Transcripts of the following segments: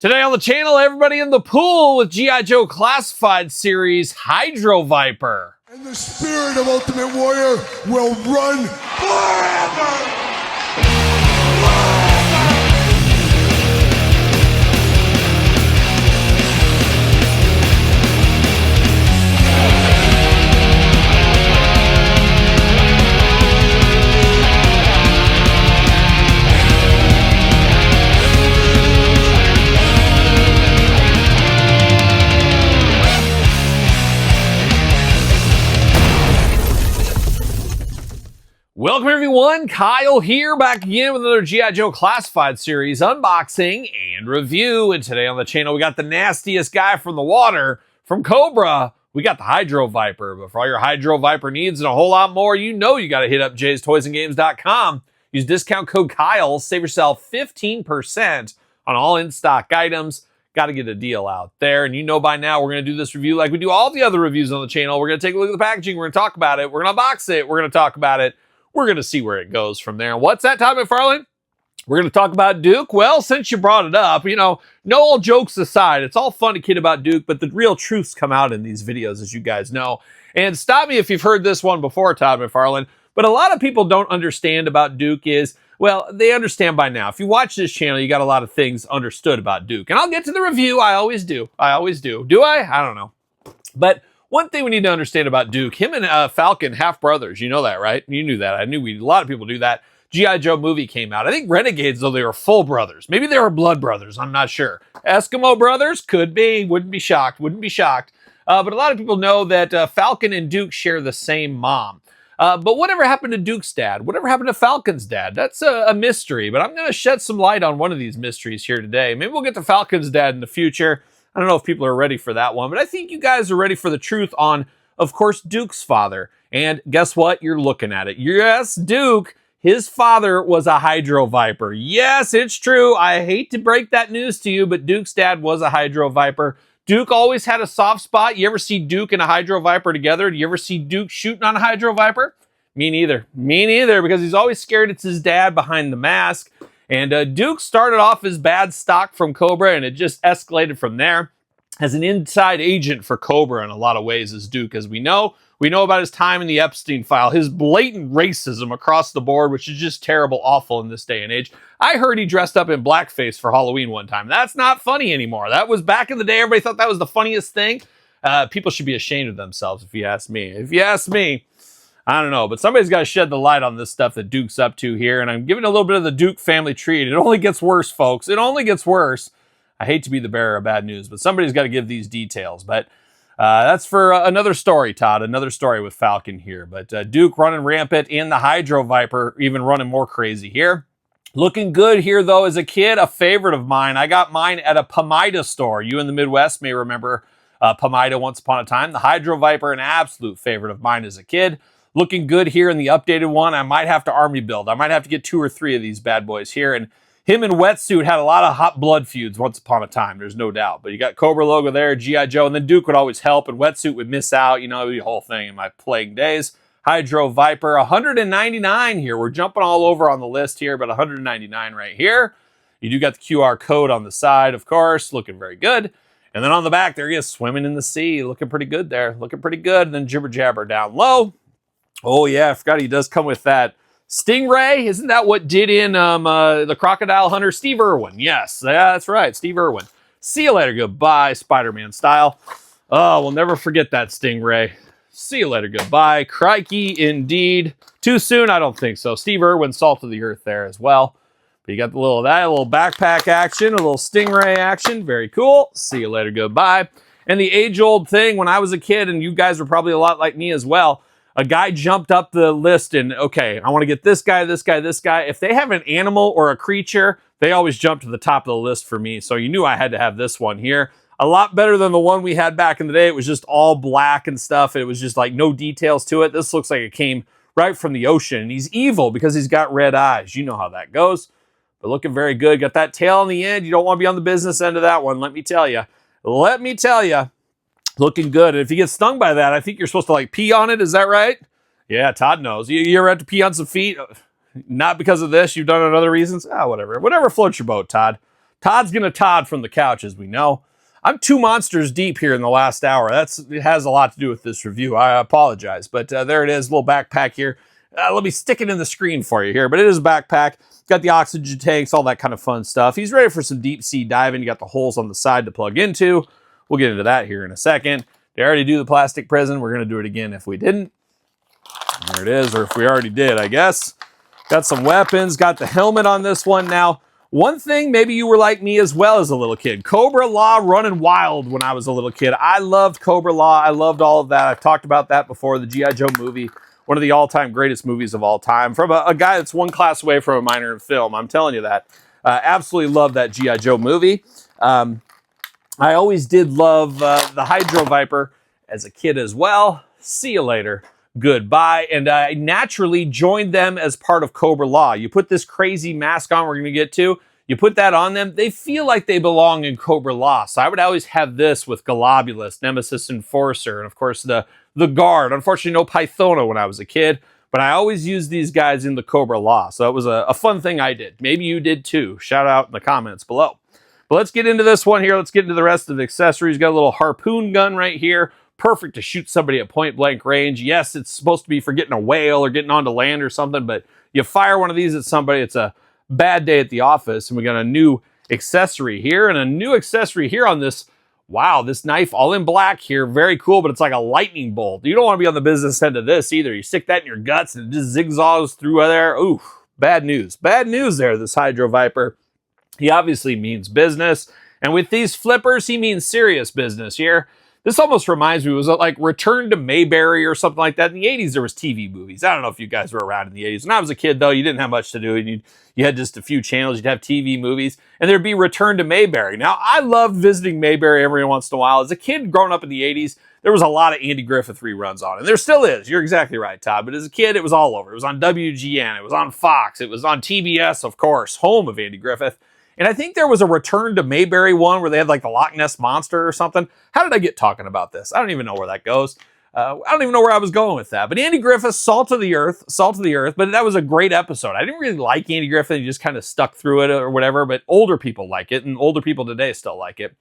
Today on the channel, everybody in the pool with G.I. Joe Classified series Hydro Viper. And the spirit of Ultimate Warrior will run forever! Welcome everyone, Kyle here, back again with another G.I. Joe Classified series unboxing and review. And today on the channel, we got the nastiest guy from the water, from Cobra. We got the Hydro Viper. But for all your Hydro Viper needs and a whole lot more, you know you got to hit up jaystoysandgames.com. Use discount code Kyle, save yourself 15% on all in-stock items. Got to get a deal out there. And you know by now we're going to do this review like we do all the other reviews on the channel. We're going to take a look at the packaging. We're going to talk about it. We're going to unbox it. We're going to talk about it. We're going to see where it goes from there. What's that, Todd McFarlane? We're going to talk about Duke. Well, since you brought it up, you know, no all jokes aside, it's all fun to kid about Duke, but the real truths come out in these videos, as you guys know. And stop me if you've heard this one before, Todd McFarlane, but a lot of people don't understand about Duke is, well, they understand by now. If you watch this channel, you got a lot of things understood about Duke. And I'll get to the review. I always do. I always do. Do I? I don't know. But one thing we need to understand about Duke, him and Falcon, half brothers. You know that, right? You knew that. I knew a lot of people do that. G.I. Joe movie came out. I think Renegades, though, they were full brothers. Maybe they were blood brothers. I'm not sure. Eskimo brothers? Could be. Wouldn't be shocked. Wouldn't be shocked. But a lot of people know that Falcon and Duke share the same mom. But whatever happened to Duke's dad? Whatever happened to Falcon's dad? That's a mystery. But I'm going to shed some light on one of these mysteries here today. Maybe we'll get to Falcon's dad in the future. I don't know if people are ready for that one, but I think you guys are ready for the truth on, of course, Duke's father. And guess what? You're looking at it. Yes, Duke, his father was a Hydro Viper. Yes, it's true. I hate to break that news to you, but Duke's dad was a Hydro Viper. Duke always had a soft spot. You ever see Duke and a Hydro Viper together? Do you ever see Duke shooting on a Hydro Viper? Me neither. Me neither, because he's always scared it's his dad behind the mask. And Duke started off as bad stock from Cobra, and it just escalated from there. As an inside agent for Cobra in a lot of ways is Duke, as we know. We know about his time in the Epstein file, his blatant racism across the board, which is just terrible, awful in this day and age. I heard he dressed up in blackface for Halloween one time. That's not funny anymore. That was back in the day. Everybody thought that was the funniest thing. People should be ashamed of themselves, if you ask me. If you ask me, I don't know, but somebody's got to shed the light on this stuff that Duke's up to here, and I'm giving a little bit of the Duke family treat. It only gets worse, folks. It only gets worse. I hate to be the bearer of bad news, but somebody's got to give these details. But that's for another story, Todd, another story with Falcon here. But Duke running rampant in the Hydro Viper, even running more crazy here. Looking good here, though, as a kid, a favorite of mine. I got mine at a Pomida store. You in the Midwest may remember Pomida once upon a time. The Hydro Viper, an absolute favorite of mine as a kid. Looking good here in the updated one. I might have to army build. I might have to get 2 or 3 of these bad boys here. And him and Wetsuit had a lot of hot blood feuds once upon a time. There's no doubt. But you got Cobra logo there, G.I. Joe, and then Duke would always help, and Wetsuit would miss out. You know, the whole thing in my playing days. Hydro Viper, 199 here. We're jumping all over on the list here, but 199 right here. You do got the QR code on the side, of course. Looking very good. And then on the back, there he is, swimming in the sea. Looking pretty good there. Looking pretty good. And then Jibber Jabber down low. Oh, yeah, I forgot he does come with that Stingray. Isn't that what did in the Crocodile Hunter? Steve Irwin. Yes, yeah, that's right, Steve Irwin. See you later, goodbye, Spider-Man style. Oh, we'll never forget that Stingray. See you later, goodbye. Crikey, indeed. Too soon? I don't think so. Steve Irwin, salt of the earth there as well. But you got the little backpack action, a little Stingray action. Very cool. See you later, goodbye. And the age-old thing, when I was a kid, and you guys were probably a lot like me as well, a guy jumped up the list and, okay, I want to get this guy, this guy, this guy. If they have an animal or a creature, they always jump to the top of the list for me. So you knew I had to have this one here. A lot better than the one we had back in the day. It was just all black and stuff. It was just like no details to it. This looks like it came right from the ocean. And he's evil because he's got red eyes. You know how that goes. But looking very good. Got that tail on the end. You don't want to be on the business end of that one. Let me tell you. Let me tell you. Looking good. And if you get stung by that, I think you're supposed to like pee on it. Is that right? Yeah, Todd knows. You ever have to pee on some feet? Not because of this. You've done it other reasons. Whatever. Whatever floats your boat, Todd. Todd's gonna Todd from the couch, as we know. I'm 2 monsters deep here in the last hour. It has a lot to do with this review. I apologize, but there it is, little backpack here. Let me stick it in the screen for you here, but it is a backpack. Got the oxygen tanks, all that kind of fun stuff. He's ready for some deep sea diving. You got the holes on the side to plug into. We'll get into that here in a second. They already do the plastic prison. We're gonna do it again if we didn't. There it is, or if we already did, I guess. Got some weapons, got the helmet on this one. Now, one thing, maybe you were like me as well as a little kid. Cobra Law running wild when I was a little kid. I loved Cobra Law. I loved all of that. I've talked about that before. The G.I. Joe movie, one of the all-time greatest movies of all time. From a guy that's one class away from a minor in film. I'm telling you that. Absolutely love that G.I. Joe movie. I always did love the Hydro Viper as a kid as well. See you later. Goodbye. And I naturally joined them as part of Cobra Law. You put this crazy mask on we're going to get to, you put that on them, they feel like they belong in Cobra Law. So I would always have this with Globulus, Nemesis Enforcer, and of course the Guard. Unfortunately, no Pythona when I was a kid, but I always used these guys in the Cobra Law. So that was a fun thing I did. Maybe you did too. Shout out in the comments below. But let's get into this one here. Let's get into the rest of the accessories. Got a little harpoon gun right here. Perfect to shoot somebody at point blank range. Yes, it's supposed to be for getting a whale or getting onto land or something, but you fire one of these at somebody, it's a bad day at the office. And we got a new accessory here and a new accessory here on this. Wow, this knife all in black here. Very cool, but it's like a lightning bolt. You don't want to be on the business end of this either. You stick that in your guts and it just zigzags through there. Ooh, bad news. Bad news there, this Hydro Viper. He obviously means business. And with these flippers, he means serious business here. This almost reminds me, was it like Return to Mayberry or something like that? In the 80s, there was TV movies. I don't know if you guys were around in the 80s. When I was a kid, though, you didn't have much to do. And you had just a few channels. You'd have TV movies. And there'd be Return to Mayberry. Now, I loved visiting Mayberry every once in a while. As a kid growing up in the 80s, there was a lot of Andy Griffith reruns on. And there still is. You're exactly right, Todd. But as a kid, it was all over. It was on WGN. It was on Fox. It was on TBS, of course, home of Andy Griffith. And I think there was a Return to Mayberry one where they had like the Loch Ness Monster or something. How did I get talking about this? I don't even know where that goes. I don't even know where I was going with that. But Andy Griffith, salt of the earth. But that was a great episode. I didn't really like Andy Griffith. He just kind of stuck through it or whatever. But older people like it, and older people today still like it.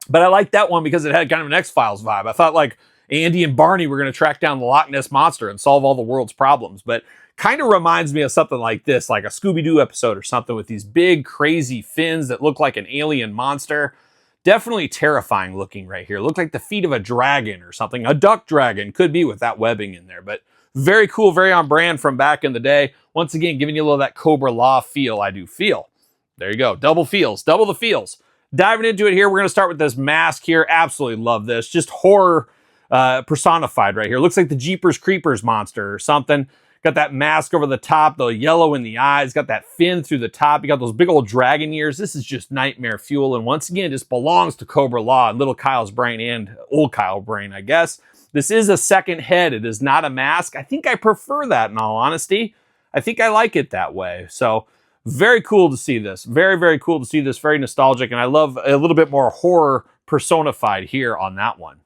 But I liked that one because it had kind of an X-Files vibe. I thought like Andy and Barney were going to track down the Loch Ness Monster and solve all the world's problems. But kind of reminds me of something like this, like a Scooby-Doo episode or something with these big, crazy fins that look like an alien monster. Definitely terrifying looking right here. Look like the feet of a dragon or something. A duck dragon could be with that webbing in there, but very cool, very on brand from back in the day. Once again, giving you a little of that Cobra Law feel I do feel. There you go. Double feels, double the feels. Diving into it here, we're going to start with this mask here. Absolutely love this. Just horror personified right here. Looks like the Jeepers Creepers monster or something. Got that mask over the top, the yellow in the eyes, got that fin through the top. You got those big old dragon ears. This is just nightmare fuel. And once again, just belongs to Cobra Law and little Kyle's brain and old Kyle brain, I guess. This is a second head. It is not a mask. I think I prefer that in all honesty. I think I like it that way. So very cool to see this. Very, very cool to see this. Very nostalgic. And I love a little bit more horror personified here on that one.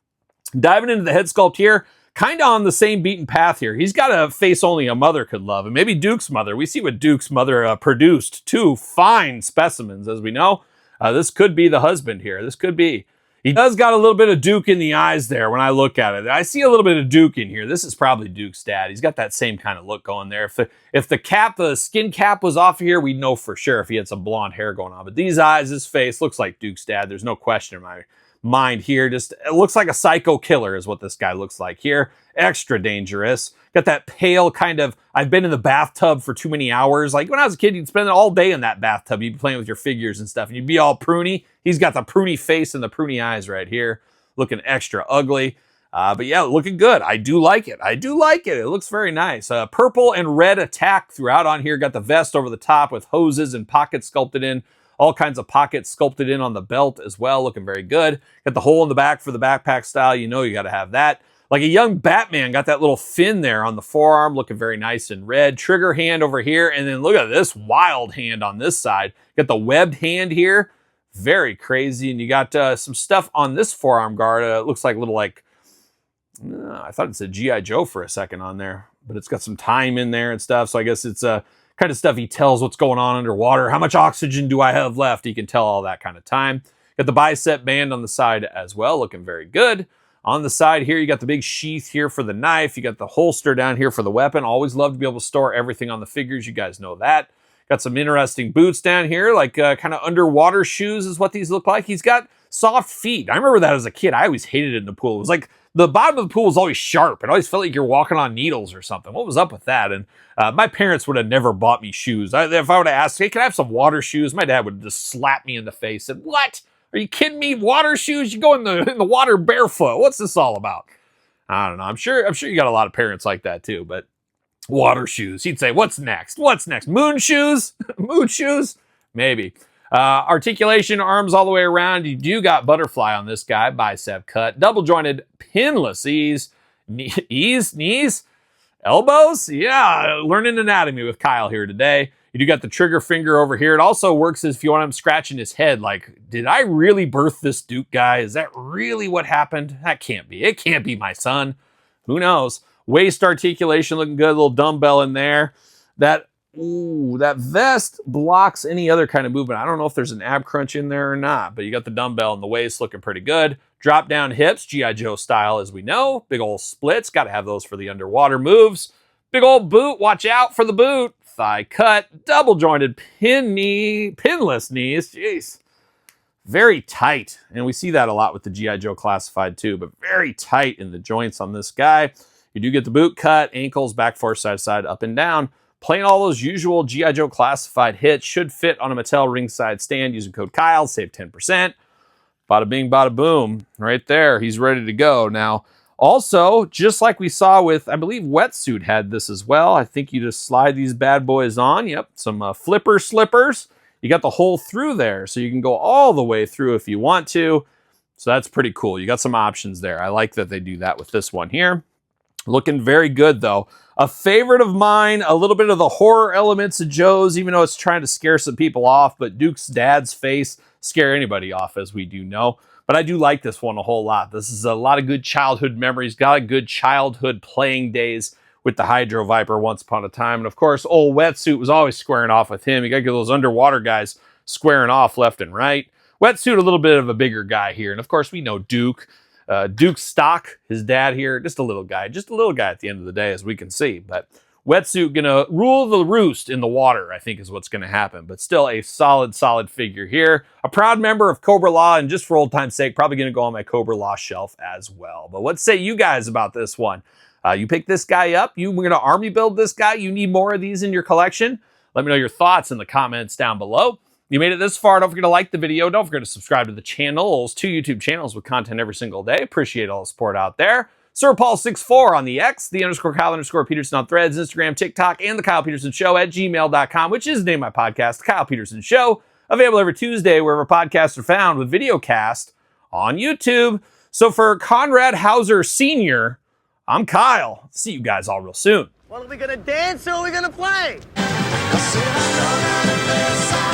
Diving into the head sculpt here. Kind of on the same beaten path here. He's got a face only a mother could love. And maybe Duke's mother. We see what Duke's mother produced. 2 fine specimens, as we know. This could be the husband here. This could be. He does got a little bit of Duke in the eyes there when I look at it. I see a little bit of Duke in here. This is probably Duke's dad. He's got that same kind of look going there. If the skin cap was off here, we'd know for sure if he had some blonde hair going on. But these eyes, this face looks like Duke's dad. There's no question in my mind here. Just it looks like a psycho killer is what this guy looks like here. Extra dangerous. Got that pale kind of, I've been in the bathtub for too many hours. Like when I was a kid, you'd spend all day in that bathtub. You'd be playing with your figures and stuff and you'd be all pruny. He's got the pruny face and the pruny eyes right here. Looking extra ugly. But yeah, looking good. I do like it. I do like it. It looks very nice. Purple and red attack throughout on here. Got the vest over the top with hoses and pockets sculpted in. All kinds of pockets sculpted in on the belt as well, looking very good. Got the hole in the back for the backpack style. You know you got to have that. Like a young Batman, got that little fin there on the forearm, looking very nice and red. Trigger hand over here, and then look at this wild hand on this side. Got the webbed hand here. Very crazy. And you got some stuff on this forearm guard. It looks like a little like, I thought it said G.I. Joe for a second on there, but it's got some time in there and stuff. So I guess it's kind of stuff he tells what's going on underwater. How much oxygen do I have left? He can tell all that kind of time. Got the bicep band on the side as well, looking very good. On the side here, you got the big sheath here for the knife. You got the holster down here for the weapon. Always love to be able to store everything on the figures. You guys know that. Got some interesting boots down here, like kind of underwater shoes is what these look like. He's got soft feet. I remember that as a kid. I always hated it in the pool. It was like the bottom of the pool was always sharp. It always felt like you're walking on needles or something. What was up with that? And my parents would have never bought me shoes. If I would have asked, hey, can I have some water shoes? My dad would have just slapped me in the face and said, what? Are you kidding me? Water shoes? You go in the water barefoot. What's this all about? I don't know. I'm sure you got a lot of parents like that too, but water shoes. He'd say, what's next? What's next? Moon shoes? Moon shoes? Maybe. Articulation, arms all the way around. You do got butterfly on this guy. Bicep cut. Double jointed, pinless knees, elbows. Yeah, learning anatomy with Kyle here today. You do got the trigger finger over here. It also works as if you want him scratching his head. Like, did I really birth this Duke guy? Is that really what happened? That can't be. It can't be my son. Who knows? Waist articulation looking good. A little dumbbell in there. That vest blocks any other kind of movement. I don't know if there's an ab crunch in there or not, but you got the dumbbell in the waist looking pretty good. Drop down hips, G.I. Joe style as we know. Big old splits. Got to have those for the underwater moves. Big old boot. Watch out for the boot. Thigh cut, double jointed pinless knees. Jeez. Very tight. And we see that a lot with the G.I. Joe Classified too, but very tight in the joints on this guy. You do get the boot cut, ankles, back forth, side to side, up and down. Playing all those usual G.I. Joe Classified hits. Should fit on a Mattel ringside stand using code Kyle, save 10%. Bada bing, bada boom. Right there. He's ready to go. Now, also, just like we saw with, I believe Wetsuit had this as well. I think you just slide these bad boys on. Yep, some flipper slippers. You got the hole through there, so you can go all the way through if you want to. So that's pretty cool. You got some options there. I like that they do that with this one here. Looking very good, though. A favorite of mine, a little bit of the horror elements of Joe's, even though it's trying to scare some people off, but Duke's dad's face scare anybody off, as we do know. But I do like this one a whole lot. This is a lot of good childhood memories. Got a good childhood playing days with the Hydro Viper once upon a time. And of course, old Wetsuit was always squaring off with him. You got to get those underwater guys squaring off left and right. Wetsuit, a little bit of a bigger guy here. And of course, we know Duke. Duke's stock, his dad here, just a little guy at the end of the day, as we can see. But Wetsuit gonna rule the roost in the water, I think is what's gonna happen. But still a solid figure here. A proud member of Cobra Law, and just for old time's sake, probably gonna go on my Cobra Law shelf as well. But what say you guys about this one? You pick this guy up, we're gonna army build this guy, you need more of these in your collection? Let me know your thoughts in the comments down below. You made it this far, don't forget to like the video. Don't forget to subscribe to the channel. Those 2 YouTube channels with content every single day. Appreciate all the support out there. SirPaul64 on the X, _Kyle_Peterson on Threads, Instagram, TikTok, and TheKylePetersonShow at gmail.com, which is the name of my podcast, The Kyle Peterson Show. Available every Tuesday wherever podcasts are found, with videocast on YouTube. So for Conrad Hauser Sr., I'm Kyle. See you guys all real soon. Well, are we gonna dance or are we gonna play? I said I'm gonna miss our